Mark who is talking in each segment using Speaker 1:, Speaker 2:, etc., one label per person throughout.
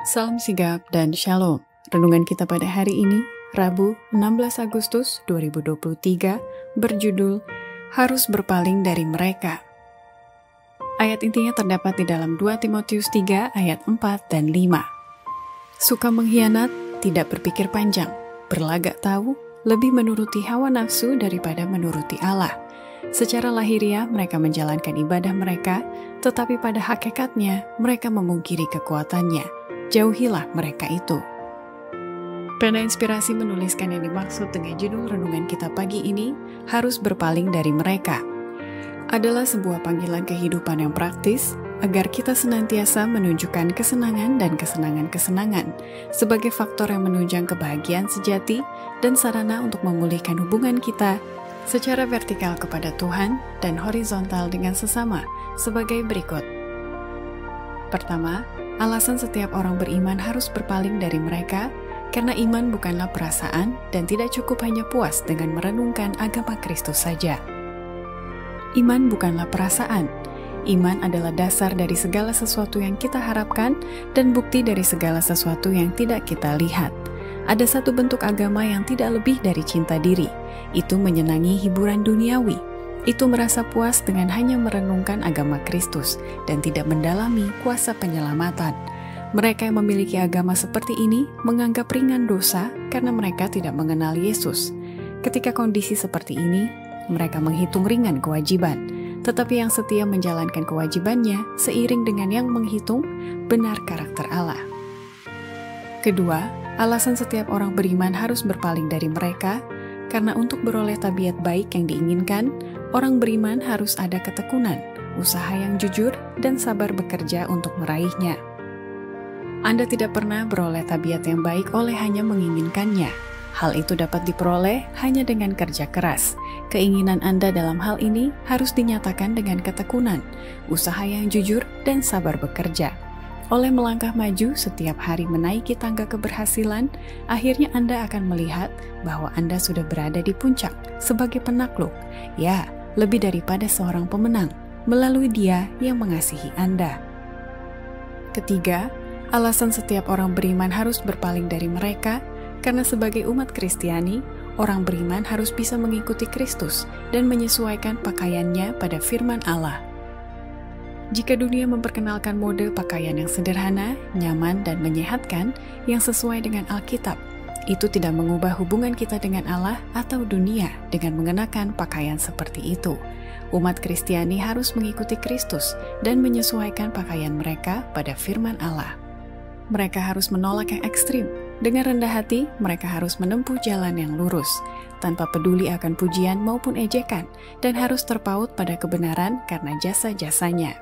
Speaker 1: Salam sigap dan shalom. Renungan kita pada hari ini, Rabu 16 Agustus 2023, berjudul Harus Berpaling dari Mereka. Ayat intinya terdapat di dalam 2 Timotius 3 ayat 4 dan 5. Suka mengkhianat, tidak berpikir panjang, berlagak tahu, lebih menuruti hawa nafsu daripada menuruti Allah. Secara lahiriah mereka menjalankan ibadah mereka, tetapi pada hakikatnya mereka memungkiri kekuatannya. Jauhilah mereka itu. Pena Inspirasi menuliskan yang dimaksud dengan judul renungan kita pagi ini, harus berpaling dari mereka. Adalah sebuah panggilan kehidupan yang praktis, agar kita senantiasa menunjukkan kesenangan dan kesenangan-kesenangan sebagai faktor yang menunjang kebahagiaan sejati dan sarana untuk memulihkan hubungan kita secara vertikal kepada Tuhan dan horizontal dengan sesama sebagai berikut. Pertama, alasan setiap orang beriman harus berpaling dari mereka karena iman bukanlah perasaan dan tidak cukup hanya puas dengan merenungkan agama Kristus saja. Iman bukanlah perasaan. Iman adalah dasar dari segala sesuatu yang kita harapkan dan bukti dari segala sesuatu yang tidak kita lihat. Ada satu bentuk agama yang tidak lebih dari cinta diri, itu menyenangi hiburan duniawi. Itu merasa puas dengan hanya merenungkan agama Kristus dan tidak mendalami kuasa penyelamatan. Mereka yang memiliki agama seperti ini menganggap ringan dosa karena mereka tidak mengenal Yesus. Ketika kondisi seperti ini, mereka menghitung ringan kewajiban, tetapi yang setia menjalankan kewajibannya seiring dengan yang menghitung benar karakter Allah. Kedua, alasan setiap orang beriman harus berpaling dari mereka karena untuk beroleh tabiat baik yang diinginkan, orang beriman harus ada ketekunan, usaha yang jujur, dan sabar bekerja untuk meraihnya. Anda tidak pernah beroleh tabiat yang baik oleh hanya menginginkannya. Hal itu dapat diperoleh hanya dengan kerja keras. Keinginan Anda dalam hal ini harus dinyatakan dengan ketekunan, usaha yang jujur, dan sabar bekerja. Oleh melangkah maju setiap hari menaiki tangga keberhasilan, akhirnya Anda akan melihat bahwa Anda sudah berada di puncak sebagai penakluk. Ya, lebih daripada seorang pemenang, melalui Dia yang mengasihi Anda. Ketiga, alasan setiap orang beriman harus berpaling dari mereka, karena sebagai umat Kristiani, orang beriman harus bisa mengikuti Kristus dan menyesuaikan pakaiannya pada firman Allah. Jika dunia memperkenalkan mode pakaian yang sederhana, nyaman, dan menyehatkan yang sesuai dengan Alkitab, itu tidak mengubah hubungan kita dengan Allah atau dunia dengan mengenakan pakaian seperti itu. Umat Kristiani harus mengikuti Kristus dan menyesuaikan pakaian mereka pada firman Allah. Mereka harus menolak yang ekstrim. Dengan rendah hati, mereka harus menempuh jalan yang lurus, tanpa peduli akan pujian maupun ejekan, dan harus terpaut pada kebenaran karena jasa-jasanya.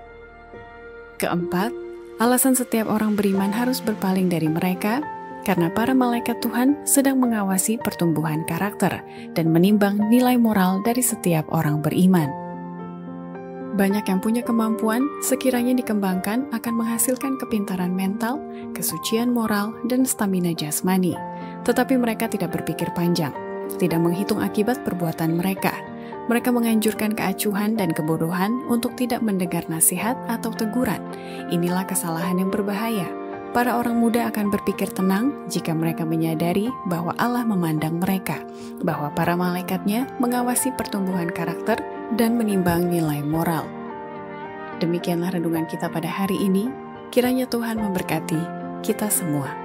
Speaker 1: Keempat, alasan setiap orang beriman harus berpaling dari mereka karena para malaikat Tuhan sedang mengawasi pertumbuhan karakter dan menimbang nilai moral dari setiap orang beriman. Banyak yang punya kemampuan sekiranya dikembangkan akan menghasilkan kepintaran mental, kesucian moral, dan stamina jasmani. Tetapi mereka tidak berpikir panjang, tidak menghitung akibat perbuatan mereka. Mereka menganjurkan keacuhan dan kebodohan untuk tidak mendengar nasihat atau teguran. Inilah kesalahan yang berbahaya. Para orang muda akan berpikir tenang jika mereka menyadari bahwa Allah memandang mereka, bahwa para malaikatnya mengawasi pertumbuhan karakter dan menimbang nilai moral. Demikianlah renungan kita pada hari ini. Kiranya Tuhan memberkati kita semua.